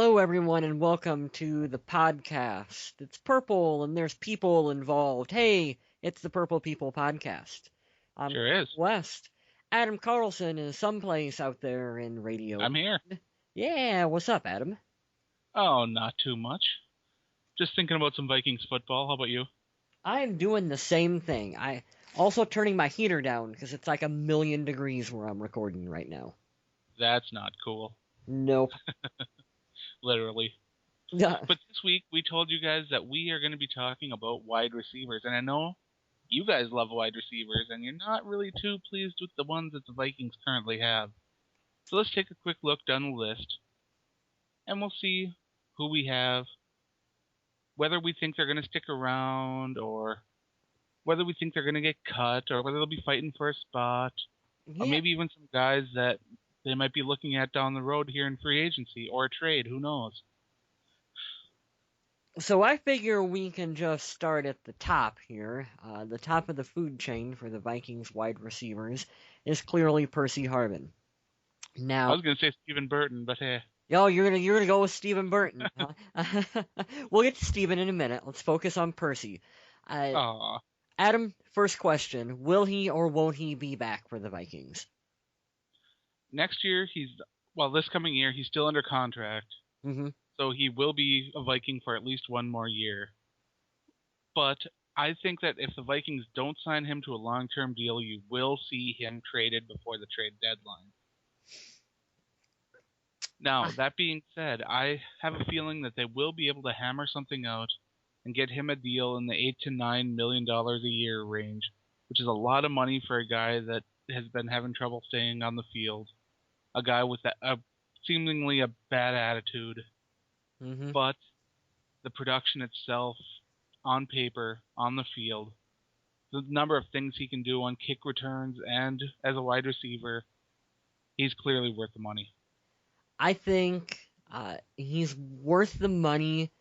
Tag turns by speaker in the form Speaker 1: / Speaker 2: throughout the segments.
Speaker 1: Hello, everyone, and welcome to the podcast. It's purple and there's people involved. Hey, it's the Purple People Podcast. I'm
Speaker 2: Sure
Speaker 1: Chris
Speaker 2: is.
Speaker 1: West. Adam Carlson is someplace out there in radio
Speaker 2: I'm here.
Speaker 1: land. Yeah, what's up, Adam?
Speaker 2: Oh, not too much. Just thinking about some Vikings football. How about you?
Speaker 1: I'm doing the same thing. I also turning my heater down because it's like a million degrees where I'm recording right now.
Speaker 2: That's not cool.
Speaker 1: Nope.
Speaker 2: Literally. But this week we told you guys that we are going to be talking about wide receivers. And I know you guys love wide receivers and you're not really too pleased with the ones that the Vikings currently have. So let's take a quick look down the list and we'll see who we have, whether we think they're going to stick around or whether we think they're going to get cut or whether they'll be fighting for a spot. Or
Speaker 1: Yeah.
Speaker 2: maybe even some guys that they might be looking at down the road here in free agency or a trade. Who knows?
Speaker 1: So I figure we can just start at the top here. The top of the food chain for the Vikings wide receivers is clearly Percy Harvin.
Speaker 2: I
Speaker 1: Now,
Speaker 2: was going to say Stephen Burton, but hey.
Speaker 1: you're gonna go with Stephen Burton, huh? We'll get to Stephen in a minute. Let's focus on Percy. Uh,
Speaker 2: Aw.
Speaker 1: Adam, first question: will he or won't he be back for the Vikings?
Speaker 2: Next year, this coming year, he's still under contract.
Speaker 1: Hmm.
Speaker 2: So he will be a Viking for at least one more year. But I think that if the Vikings don't sign him to a long-term deal, you will see him traded before the trade deadline. Now, that being said, I have a feeling that they will be able to hammer something out and get him a deal in the $8 to $9 million a year range, which is a lot of money for a guy that has been having trouble staying on the field, a guy with seemingly a bad attitude,
Speaker 1: Hmm.
Speaker 2: but the production itself, on paper, on the field, the number of things he can do on kick returns and as a wide receiver, he's clearly worth the money.
Speaker 1: I think he's worth the money.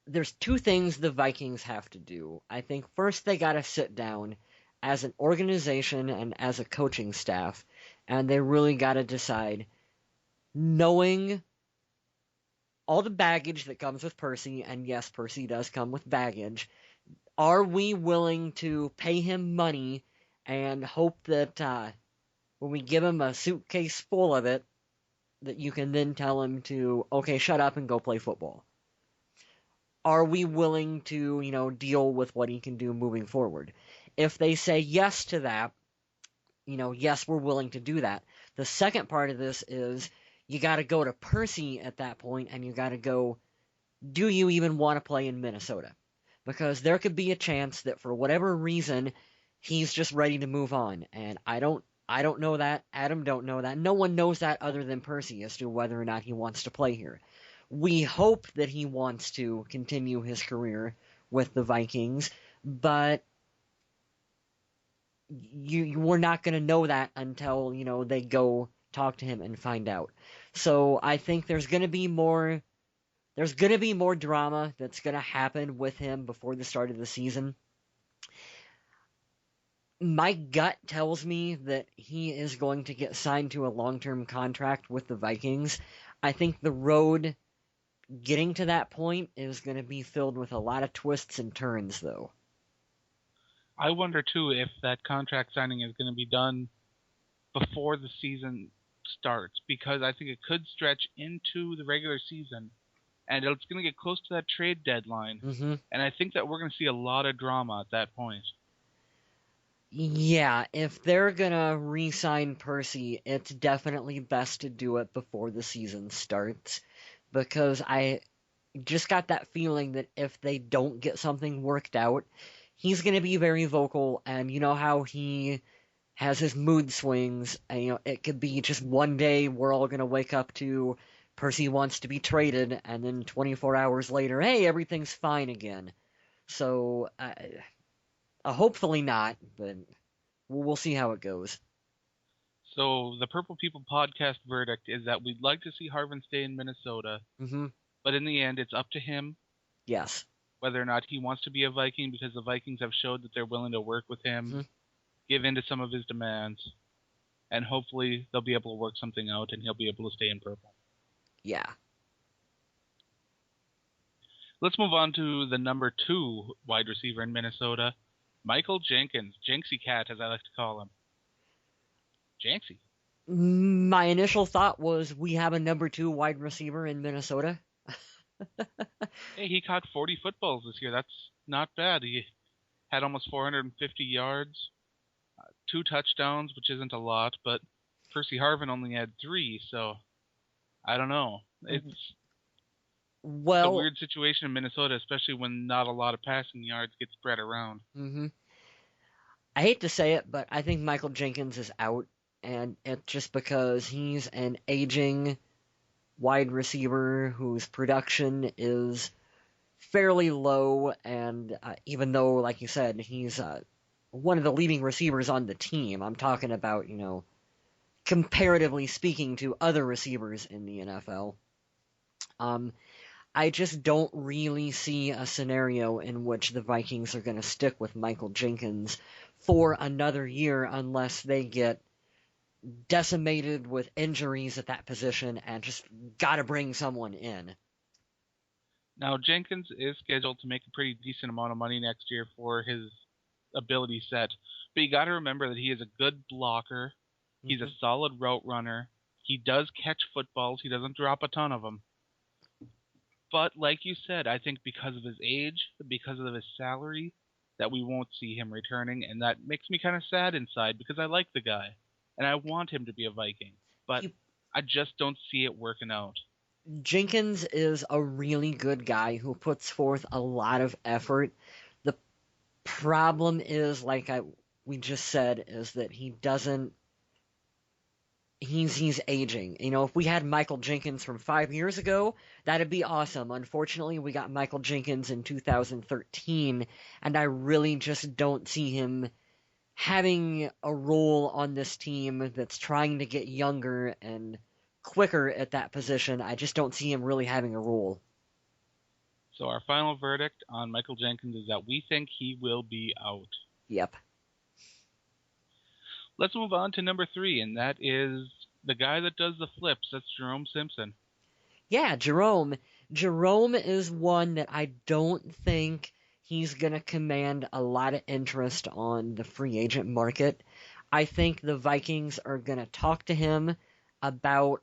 Speaker 1: There's two things the Vikings have to do. I think first they got to sit down as an organization and as a coaching staff, and they really got to decide, knowing all the baggage that comes with Percy, and yes, Percy does come with baggage, are we willing to pay him money and hope that when we give him a suitcase full of it, that you can then tell him to, okay, shut up and go play football? Are we willing to, deal with what he can do moving forward? If they say yes to that, yes, we're willing to do that. The second part of this is you got to go to Percy at that point and you got to go, do you even want to play in Minnesota? Because there could be a chance that for whatever reason he's just ready to move on, and I don't know that. Adam don't know that. No one knows that other than Percy as to whether or not he wants to play here. We hope that he wants to continue his career with the Vikings, but we're not going to know that until they go talk to him and find out. So I think there's going to be more drama that's going to happen with him before the start of the season. My gut tells me that he is going to get signed to a long-term contract with the Vikings. I think the road getting to that point is going to be filled with a lot of twists and turns, though.
Speaker 2: I wonder too if that contract signing is going to be done before the season starts because I think it could stretch into the regular season and it's going to get close to that trade deadline.
Speaker 1: Hmm.
Speaker 2: And I think that we're going to see a lot of drama at that point.
Speaker 1: Yeah, if they're gonna re-sign Percy, it's definitely best to do it before the season starts, because I just got that feeling that if they don't get something worked out, he's gonna be very vocal, and you know how he has his mood swings, and it could be just one day we're all gonna wake up to Percy wants to be traded, and then 24 hours later, hey, everything's fine again. So, hopefully not, but we'll see how it goes.
Speaker 2: So the Purple People podcast verdict is that we'd like to see Harvin stay in Minnesota,
Speaker 1: Hmm.
Speaker 2: but in the end, it's up to him
Speaker 1: Yes.
Speaker 2: whether or not he wants to be a Viking because the Vikings have showed that they're willing to work with him,
Speaker 1: Hmm.
Speaker 2: give in to some of his demands, and hopefully they'll be able to work something out and he'll be able to stay in purple.
Speaker 1: Yeah.
Speaker 2: Let's move on to the number 2 wide receiver in Minnesota, Michael Jenkins, Jenksy Cat, as I like to call him. Jenksy.
Speaker 1: My initial thought was we have a number 2 wide receiver in Minnesota.
Speaker 2: Hey, he caught 40 footballs this year. That's not bad. He had almost 450 yards, 2 touchdowns, which isn't a lot, but Percy Harvin only had 3, so I don't know. It's a
Speaker 1: Well,
Speaker 2: weird situation in Minnesota, especially when not a lot of passing yards get spread around.
Speaker 1: I hate to say it, but I think Michael Jenkins is out, and it's just because he's an aging wide receiver whose production is fairly low, and even though, like you said, he's one of the leading receivers on the team, I'm talking about, comparatively speaking to other receivers in the NFL. Um, I just don't really see a scenario in which the Vikings are going to stick with Michael Jenkins for another year unless they get decimated with injuries at that position and just got to bring someone in.
Speaker 2: Now, Jenkins is scheduled to make a pretty decent amount of money next year for his ability set, but you got to remember that he is a good blocker. He's a solid route runner. He does catch footballs. He doesn't drop a ton of them. But like you said, I think because of his age, because of his salary, that we won't see him returning, and that makes me kind of sad inside because I like the guy and I want him to be a Viking, but I just don't see it working out.
Speaker 1: Jenkins is a really good guy who puts forth a lot of effort. The problem is, like we just said, is that he doesn't. He's aging. If we had Michael Jenkins from 5 years ago, that'd be awesome. Unfortunately, we got Michael Jenkins in 2013, and I really just don't see him having a role on this team that's trying to get younger and quicker at that position. I just don't see him really having a role.
Speaker 2: So our final verdict on Michael Jenkins is that we think he will be out.
Speaker 1: Yep.
Speaker 2: Let's move on to number 3, and that is the guy that does the flips. That's Jerome Simpson.
Speaker 1: Yeah, Jerome. Jerome is one that I don't think he's going to command a lot of interest on the free agent market. I think the Vikings are going to talk to him about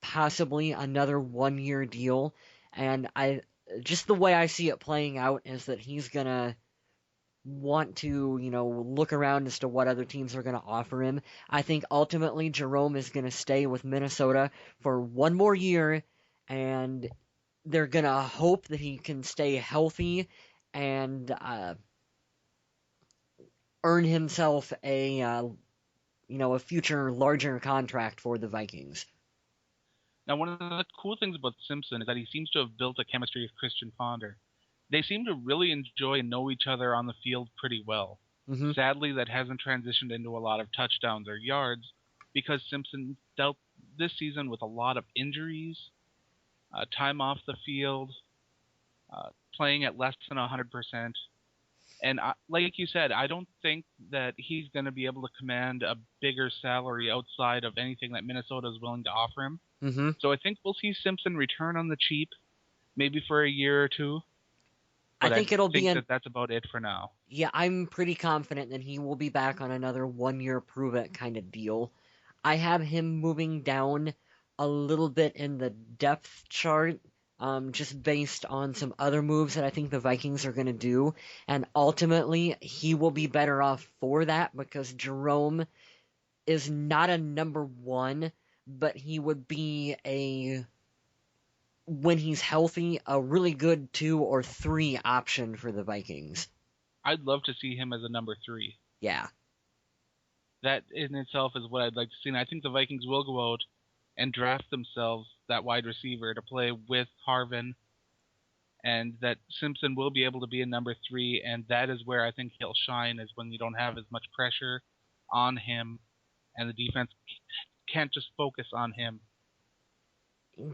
Speaker 1: possibly another 1-year deal, and just the way I see it playing out is that he's going to want to, look around as to what other teams are going to offer him. I think ultimately Jerome is going to stay with Minnesota for 1 more year, and they're going to hope that he can stay healthy and earn himself a future larger contract for the Vikings.
Speaker 2: Now, one of the cool things about Simpson is that he seems to have built a chemistry with Christian Ponder. They seem to really enjoy and know each other on the field pretty well.
Speaker 1: Mm-hmm.
Speaker 2: Sadly, that hasn't transitioned into a lot of touchdowns or yards because Simpson dealt this season with a lot of injuries, time off the field, playing at less than 100%. And like you said, I don't think that he's going to be able to command a bigger salary outside of anything that Minnesota is willing to offer him.
Speaker 1: Mm-hmm.
Speaker 2: So I think we'll see Simpson return on the cheap, maybe for a year or two. But
Speaker 1: I think it'll be
Speaker 2: that's about it for now.
Speaker 1: Yeah, I'm pretty confident that he will be back on another 1-year prove-it kind of deal. I have him moving down a little bit in the depth chart, just based on some other moves that I think the Vikings are going to do. And ultimately, he will be better off for that because Jerome is not a number 1, but he would be when he's healthy, a really good 2 or 3 option for the Vikings.
Speaker 2: I'd love to see him as a number 3.
Speaker 1: Yeah.
Speaker 2: That in itself is what I'd like to see. And I think the Vikings will go out and draft themselves that wide receiver to play with Harvin, and that Simpson will be able to be a number 3, and that is where I think he'll shine, is when you don't have as much pressure on him and the defense can't just focus on him.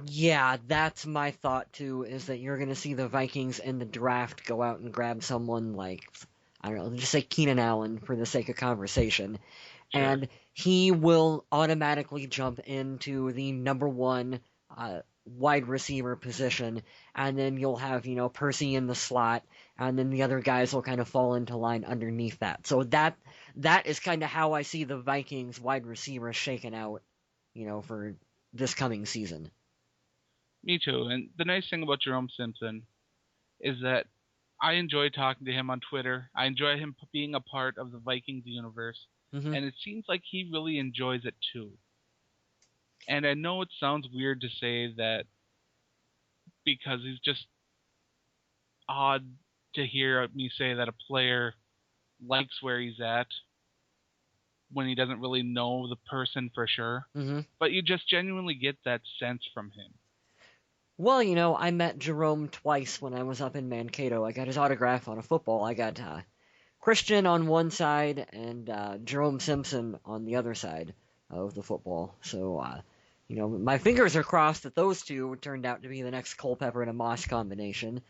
Speaker 1: Yeah, that's my thought too, is that you're going to see the Vikings in the draft go out and grab someone like, I don't know, just say Keenan Allen for the sake of conversation. Sure. And he will automatically jump into the number 1 wide receiver position, and then you'll have, Percy in the slot, and then the other guys will kind of fall into line underneath that. So that is kind of how I see the Vikings wide receivers shaken out, for this coming season.
Speaker 2: Me too. And the nice thing about Jerome Simpson is that I enjoy talking to him on Twitter. I enjoy him being a part of the Vikings universe.
Speaker 1: Mm-hmm.
Speaker 2: And it seems like he really enjoys it too. And I know it sounds weird to say that because it's just odd to hear me say that a player likes where he's at when he doesn't really know the person for sure.
Speaker 1: Mm-hmm.
Speaker 2: But you just genuinely get that sense from him.
Speaker 1: Well, I met Jerome twice when I was up in Mankato. I got his autograph on a football. I got Christian on one side and Jerome Simpson on the other side of the football. So, my fingers are crossed that those two turned out to be the next Culpepper and a Moss combination.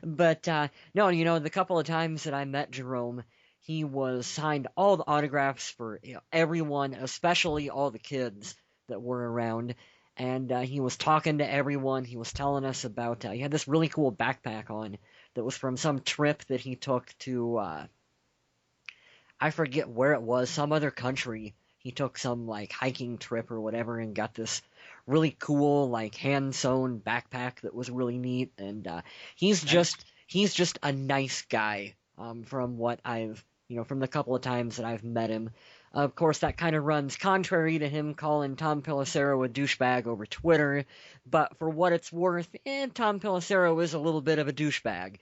Speaker 1: But no, the couple of times that I met Jerome, he was signed all the autographs for everyone, especially all the kids that were around. And he was talking to everyone. He was telling us about, he had this really cool backpack on that was from some trip that he took to, I forget where it was, some other country. He took some, like, hiking trip or whatever and got this really cool, like, hand-sewn backpack that was really neat. And he's just a nice guy, from what I've, from the couple of times that I've met him. Of course, that kind of runs contrary to him calling Tom Pelissero a douchebag over Twitter, but for what it's worth, Tom Pelissero is a little bit of a douchebag.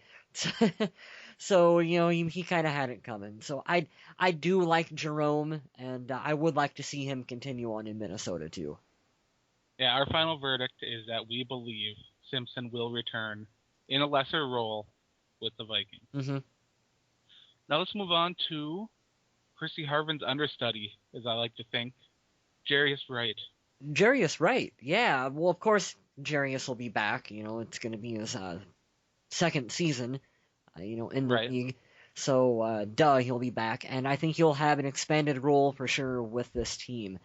Speaker 1: So, he kind of had it coming. So I do like Jerome, and I would like to see him continue on in Minnesota, too.
Speaker 2: Yeah, our final verdict is that we believe Simpson will return in a lesser role with the Vikings.
Speaker 1: Mm-hmm.
Speaker 2: Now let's move on to Percy Harvin's understudy, as I like to think, Jarius Wright.
Speaker 1: Jarius Wright, yeah. Well, of course, Jarius will be back. It's going to be his second season, in the league. So, he'll be back. And I think he'll have an expanded role for sure with this team,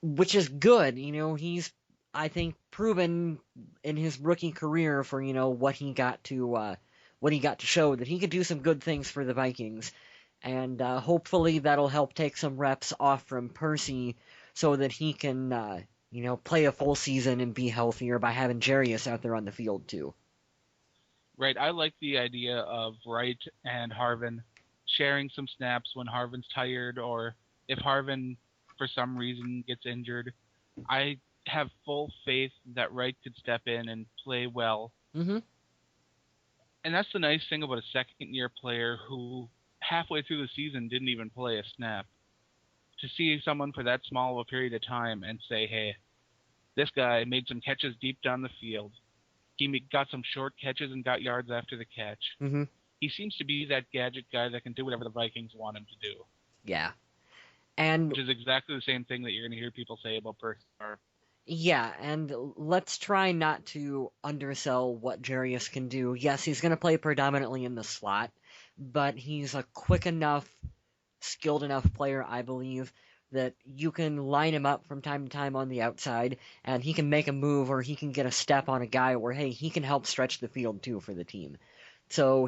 Speaker 1: which is good. He's, I think, proven in his rookie career for, what he got to show that he could do some good things for the Vikings. And hopefully that'll help take some reps off from Percy so that he can, play a full season and be healthier by having Jarius out there on the field too.
Speaker 2: Right. I like the idea of Wright and Harvin sharing some snaps when Harvin's tired or if Harvin, for some reason, gets injured. I have full faith that Wright could step in and play well.
Speaker 1: Mm-hmm.
Speaker 2: And that's the nice thing about a second-year player who halfway through the season didn't even play a snap. To see someone for that small of a period of time and say, hey, this guy made some catches deep down the field. He got some short catches and got yards after the catch.
Speaker 1: Mm-hmm.
Speaker 2: He seems to be that gadget guy that can do whatever the Vikings want him to do.
Speaker 1: Yeah.
Speaker 2: Which is exactly the same thing that you're going to hear people say about Percy.
Speaker 1: Yeah, and let's try not to undersell what Jarius can do. Yes, he's going to play predominantly in the slot, but he's a quick enough, skilled enough player, I believe, that you can line him up from time to time on the outside, and he can make a move or he can get a step on a guy where, hey, he can help stretch the field too for the team. So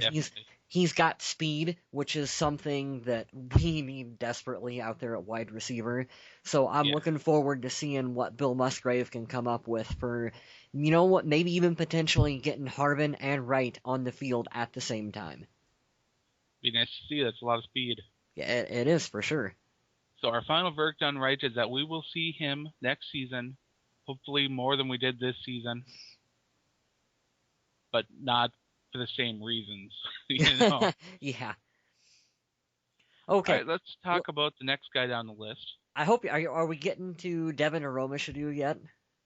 Speaker 1: he's got speed, which is something that we need desperately out there at wide receiver. So I'm looking forward to seeing what Bill Musgrave can come up with for, maybe even potentially getting Harvin and Wright on the field at the same time.
Speaker 2: Be nice to see. That's a lot of speed.
Speaker 1: Yeah, it is for sure.
Speaker 2: So our final verdict on Wright is that we will see him next season, hopefully more than we did this season, but not for the same reasons.
Speaker 1: Yeah. Okay.
Speaker 2: All right, let's talk about the next guy down the list.
Speaker 1: I hope are we getting to Devin Aromashadu yet?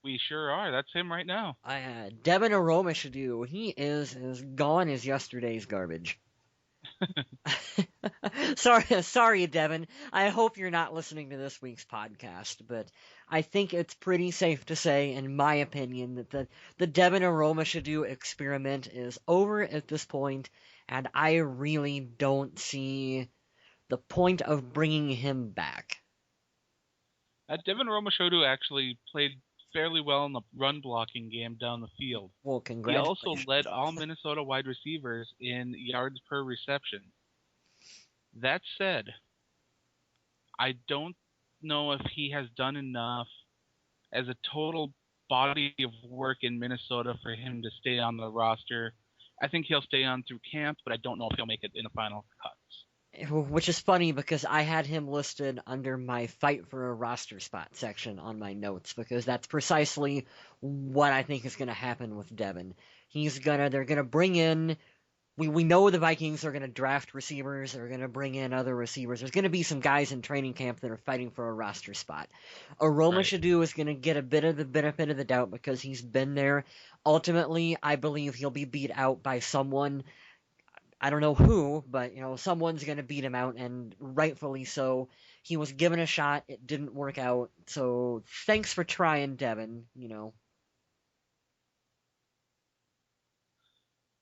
Speaker 2: We sure are. That's him right now.
Speaker 1: Devin Aromashadu, he is as gone as yesterday's garbage. Sorry, Devin. I hope you're not listening to this week's podcast, but I think it's pretty safe to say, in my opinion, that the Devin Aromashadu experiment is over at this point, and I really don't see the point of bringing him back.
Speaker 2: Devin Aromashadu actually played fairly well in the run blocking game down the field.
Speaker 1: Well,
Speaker 2: He also
Speaker 1: congratulations.
Speaker 2: led all Minnesota wide receivers in yards per reception. That said, I don't know if he has done enough as a total body of work in Minnesota for him to stay on the roster. I think he'll stay on through camp, but I don't know if he'll make it in the final cuts.
Speaker 1: Which is funny because I had him listed under my fight for a roster spot section on my notes because that's precisely what I think is going to happen with Devin. They're gonna bring in. We know the Vikings are going to draft receivers. They're going to bring in other receivers. There's going to be some guys in training camp that are fighting for a roster spot. Aroma
Speaker 2: Right.
Speaker 1: Shadu is going to get a bit of the benefit of the doubt because he's been there. Ultimately, I believe he'll be beat out by someone. I don't know who, but someone's going to beat him out, and rightfully so. He was given a shot. It didn't work out. So thanks for trying, Devin.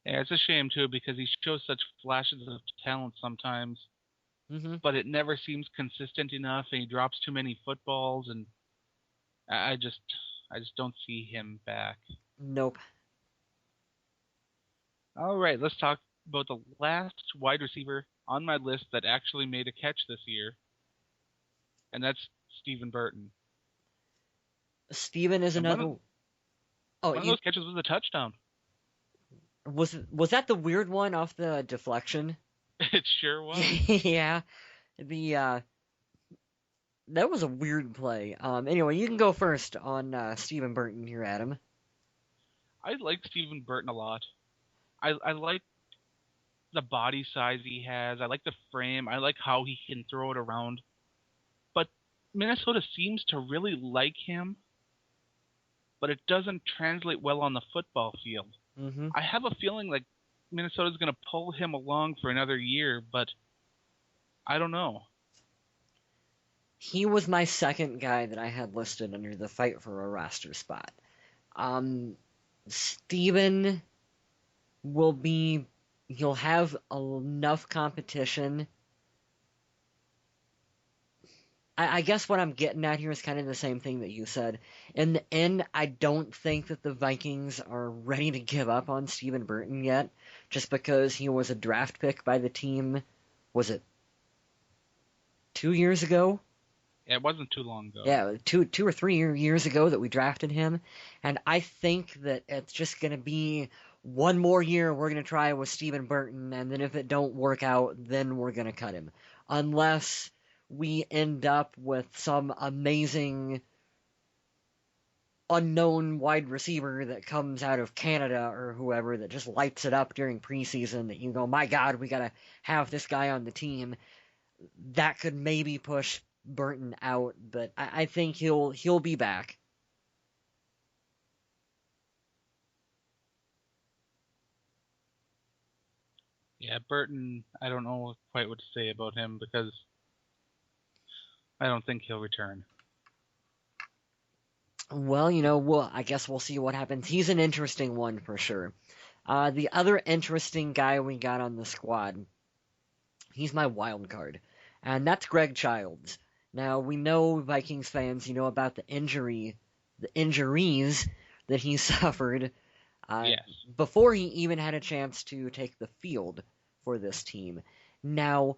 Speaker 2: Yeah, it's a shame too because he shows such flashes of talent sometimes,
Speaker 1: Mm-hmm.
Speaker 2: but it never seems consistent enough, and he drops too many footballs, and I just don't see him back.
Speaker 1: Nope.
Speaker 2: All right, let's talk about the last wide receiver on my list that actually made a catch this year, and that's Stephen Burton.
Speaker 1: Steven is
Speaker 2: And
Speaker 1: another.
Speaker 2: one of those catches was a touchdown.
Speaker 1: Was that the weird one off the deflection?
Speaker 2: It sure was.
Speaker 1: Yeah. The that was a weird play. Anyway, you can go first on Stephen Burton here, Adam.
Speaker 2: I like Stephen Burton a lot. I like the body size he has. I like the frame. I like how he can throw it around. But Minnesota seems to really like him, but it doesn't translate well on the football field.
Speaker 1: Mm-hmm.
Speaker 2: I have a feeling like Minnesota's going to pull him along for another year, but I don't know.
Speaker 1: He was my second guy that I had listed under the fight for a roster spot. Steven he'll have enough competition. I guess what I'm getting at here is kind of the same thing that you said. In the end, I don't think that the Vikings are ready to give up on Stephen Burton yet, just because he was a draft pick by the team. Was it 2 years ago?
Speaker 2: Yeah, it wasn't too long ago.
Speaker 1: Yeah, two or 3 years ago that we drafted him, and I think that it's just going to be one more year we're going to try with Stephen Burton, and then if it don't work out, then we're going to cut him. Unless we end up with some amazing unknown wide receiver that comes out of Canada or whoever that just lights it up during preseason that you go, my God, we got to have this guy on the team. That could maybe push Burton out, but I think he'll be back.
Speaker 2: Yeah, Burton, I don't know quite what to say about him because I don't think he'll return.
Speaker 1: Well, I guess we'll see what happens. He's an interesting one for sure. The other interesting guy we got on the squad, he's my wild card, and that's Greg Childs. Now, we know, Vikings fans, about the injuries that he suffered
Speaker 2: Yes.
Speaker 1: before he even had a chance to take the field for this team. Now,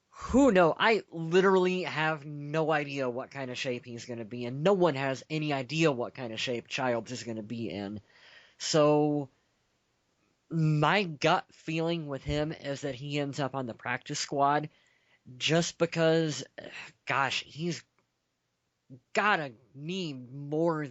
Speaker 1: who knows? I literally have no idea what kind of shape he's going to be in. No one has any idea what kind of shape Childs is going to be in. So, my gut feeling with him is that he ends up on the practice squad just because, gosh, he's gotta need more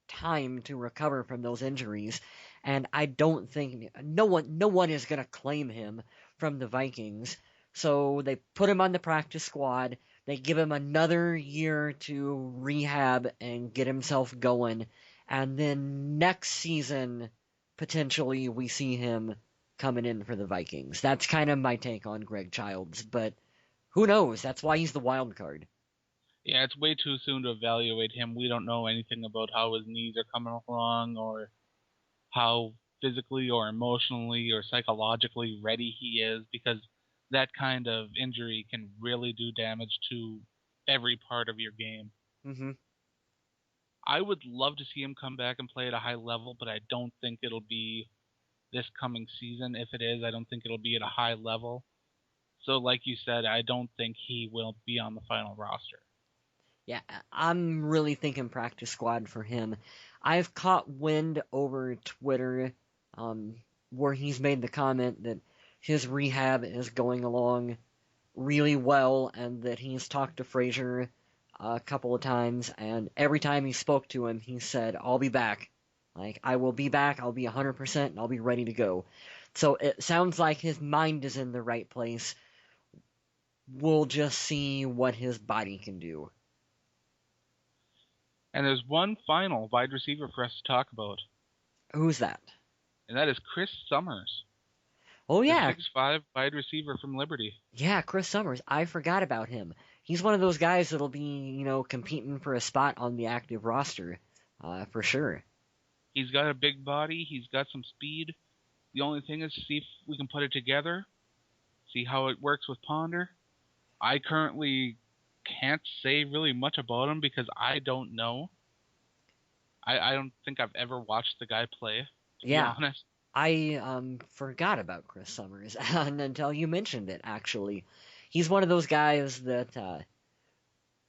Speaker 1: time to recover from those injuries, and I don't think no one is gonna claim him from the Vikings. So they put him on the practice squad. They give him another year to rehab and get himself going, and then next season potentially we see him coming in for the Vikings. That's kind of my take on Greg Childs, but who knows? That's why he's the wild card.
Speaker 2: Yeah, it's way too soon to evaluate him. We don't know anything about how his knees are coming along or how physically or emotionally or psychologically ready he is because that kind of injury can really do damage to every part of your game.
Speaker 1: Mm-hmm.
Speaker 2: I would love to see him come back and play at a high level, but I don't think it'll be this coming season. If it is, I don't think it'll be at a high level. So, like you said, I don't think he will be on the final roster.
Speaker 1: Yeah, I'm really thinking practice squad for him. I've caught wind over Twitter um, where he's made the comment that his rehab is going along really well and that he's talked to Frazier a couple of times, and every time he spoke to him, he said, I'll be back. Like, I will be back, I'll be 100%, and I'll be ready to go. So it sounds like his mind is in the right place. We'll just see what his body can do.
Speaker 2: And there's one final wide receiver for us to talk about,
Speaker 1: Who's that?
Speaker 2: and that is Chris Summers,
Speaker 1: Oh,
Speaker 2: the
Speaker 1: yeah.
Speaker 2: 6'5" wide receiver from Liberty.
Speaker 1: Yeah, Chris Summers. I forgot about him. He's one of those guys that'll be, competing for a spot on the active roster, for sure.
Speaker 2: He's got a big body. He's got some speed. The only thing is to see if we can put it together, see how it works with Ponder. I currently can't say really much about him because I don't know. I don't think I've ever watched the guy play, to be
Speaker 1: Yeah,
Speaker 2: honest.
Speaker 1: I forgot about Chris Summers and until you mentioned it, actually. He's one of those guys that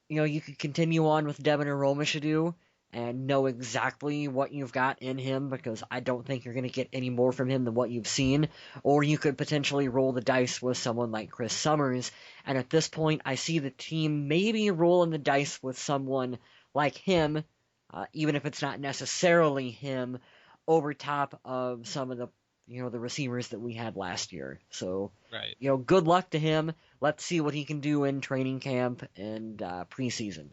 Speaker 1: you could continue on with Devin Aromashadu and know exactly what you've got in him because I don't think you're going to get any more from him than what you've seen. Or you could potentially roll the dice with someone like Chris Summers. And at this point, I see the team maybe rolling the dice with someone like him, even if it's not necessarily him, over top of some of the receivers that we had last year. So,
Speaker 2: Right.
Speaker 1: good luck to him. Let's see what he can do in training camp and preseason.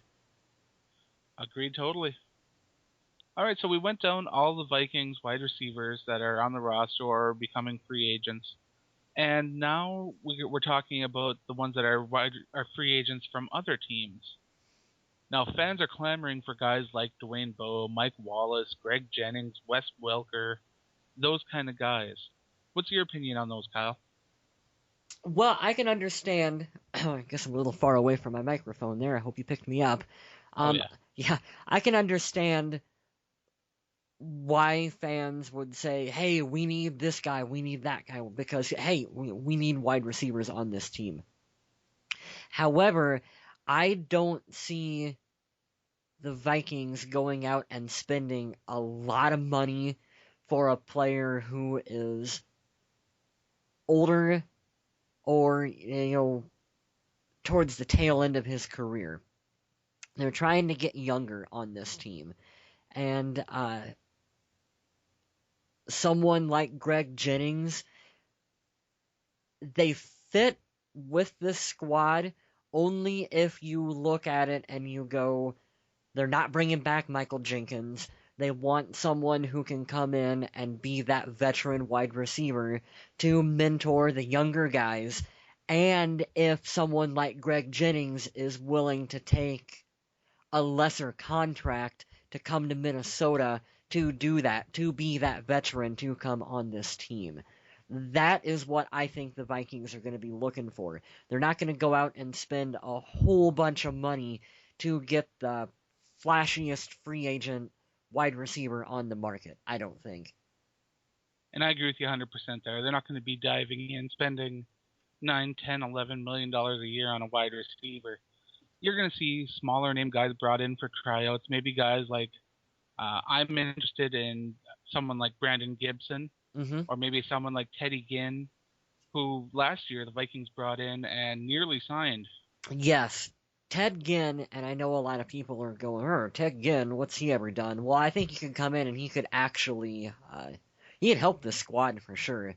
Speaker 2: Agreed totally. All right, so we went down all the Vikings wide receivers that are on the roster or becoming free agents. And now we're talking about the ones that are free agents from other teams. Now, fans are clamoring for guys like Dwayne Bowe, Mike Wallace, Greg Jennings, Wes Welker, those kind of guys. What's your opinion on those, Kyle?
Speaker 1: Well, I can understand. I guess I'm a little far away from my microphone there. I hope you picked me up.
Speaker 2: Oh,
Speaker 1: Um,
Speaker 2: yeah.
Speaker 1: yeah, I can understand why fans would say, hey, we need this guy, we need that guy, because, hey, we need wide receivers on this team. However, I don't see the Vikings going out and spending a lot of money for a player who is older or, towards the tail end of his career. They're trying to get younger on this team. And someone like Greg Jennings, they fit with this squad only if you look at it and you go, they're not bringing back Michael Jenkins. They want someone who can come in and be that veteran wide receiver to mentor the younger guys. And if someone like Greg Jennings is willing to take a lesser contract to come to Minnesota to do that, to be that veteran to come on this team. That is what I think the Vikings are going to be looking for. They're not going to go out and spend a whole bunch of money to get the flashiest free agent wide receiver on the market, I don't think.
Speaker 2: And I agree with you 100% there. They're not going to be diving in, spending 9, 10, 11 million dollars a year on a wide receiver. You're going to see smaller name guys brought in for tryouts. Maybe guys like I'm interested in someone like Brandon Gibson,
Speaker 1: Mm-hmm.
Speaker 2: or maybe someone like Teddy Ginn, who last year the Vikings brought in and nearly signed.
Speaker 1: Yes, Ted Ginn, and I know a lot of people are going, Ted Ginn, what's he ever done? Well, I think he could come in and he could actually, he could help the squad for sure.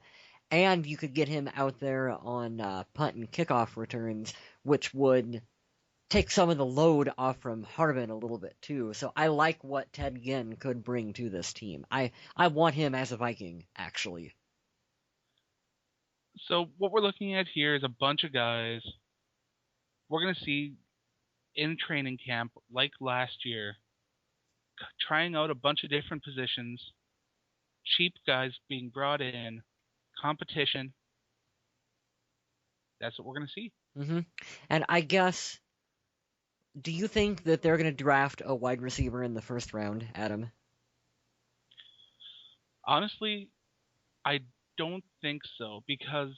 Speaker 1: And you could get him out there on punt and kickoff returns, which would take some of the load off from Harbin a little bit too. So I like what Ted Ginn could bring to this team. I want him as a Viking, actually.
Speaker 2: So what we're looking at here is a bunch of guys we're going to see in training camp, like last year, trying out a bunch of different positions, cheap guys being brought in, competition. That's what we're going to see.
Speaker 1: Hmm. And I guess do you think that they're going to draft a wide receiver in the first round, Adam?
Speaker 2: Honestly, I don't think so because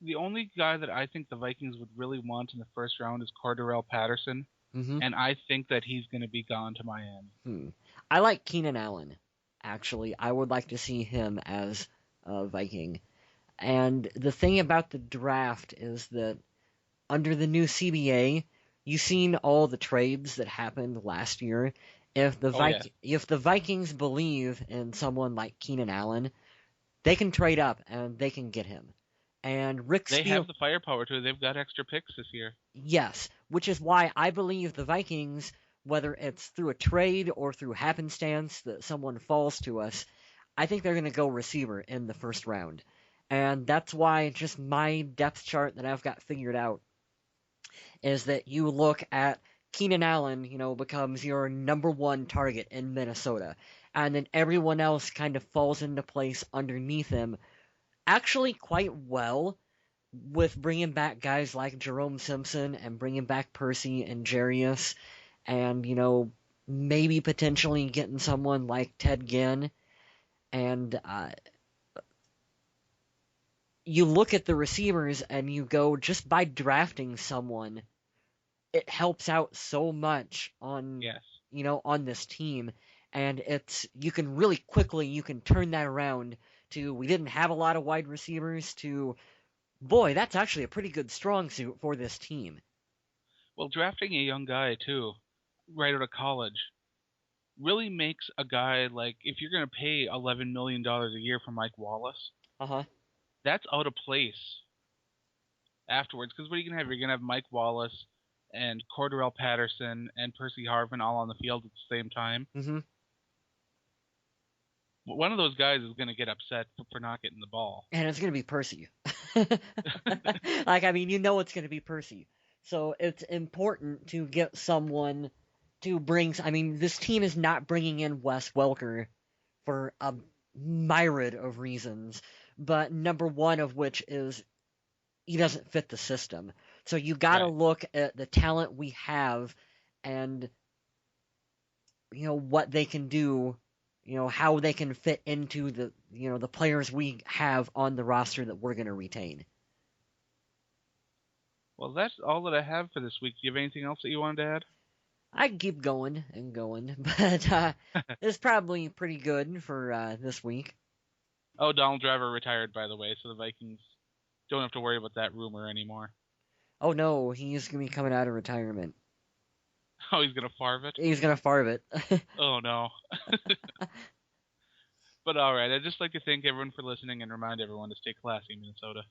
Speaker 2: the only guy that I think the Vikings would really want in the first round is Cordarrelle Patterson,
Speaker 1: Mm-hmm.
Speaker 2: and I think that he's going to be gone to Miami.
Speaker 1: I like Keenan Allen, actually. I would like to see him as a Viking. And the thing about the draft is that under the new CBA, you've seen all the trades that happened last year.
Speaker 2: Oh yeah,
Speaker 1: If the Vikings believe in someone like Keenan Allen, they can trade up and they can get him. And Rick
Speaker 2: they
Speaker 1: Spiel,
Speaker 2: have the firepower to. They've got extra picks this year.
Speaker 1: yes, which is why I believe the Vikings, whether it's through a trade or through happenstance that someone falls to us, I think they're going to go receiver in the first round. And that's why just my depth chart that I've got figured out is that you look at Keenan Allen, becomes your number one target in Minnesota. And then everyone else kind of falls into place underneath him, actually quite well, with bringing back guys like Jerome Simpson and bringing back Percy and Jarius, and, maybe potentially getting someone like Ted Ginn. And you look at the receivers and you go, just by drafting someone, it helps out so much on
Speaker 2: Yes.
Speaker 1: on this team, and you can really quickly you can turn that around to, we didn't have a lot of wide receivers, to, boy, that's actually a pretty good strong suit for this team.
Speaker 2: Well, drafting a young guy too, right out of college, really makes a guy like if you're going to pay $11 million a year for Mike Wallace,
Speaker 1: Uh-huh.
Speaker 2: that's out of place afterwards. Because what are you going to have? You're going to have Mike Wallace and Cordarrelle Patterson and Percy Harvin all on the field at the same time.
Speaker 1: Mm-hmm.
Speaker 2: One of those guys is going to get upset for not getting the ball.
Speaker 1: And it's going to be Percy. Like, I mean, it's going to be Percy. So it's important to get someone to bring. I mean, this team is not bringing in Wes Welker for a myriad of reasons, but number one of which is he doesn't fit the system. So you got to
Speaker 2: Right.
Speaker 1: look at the talent we have, and what they can do, how they can fit into the players we have on the roster that we're going to retain.
Speaker 2: Well, that's all that I have for this week. Do you have anything else that you wanted to
Speaker 1: I can keep going and going, but
Speaker 2: add?
Speaker 1: it's probably pretty good for this week.
Speaker 2: Oh, Donald Driver retired, by the way, so the Vikings don't have to worry about that rumor anymore.
Speaker 1: Oh no, he's going to be coming out of retirement.
Speaker 2: Oh, he's going to farve it?
Speaker 1: He's going to farve it.
Speaker 2: Oh, no. But all right, I'd just like to thank everyone for listening and remind everyone to stay classy, Minnesota.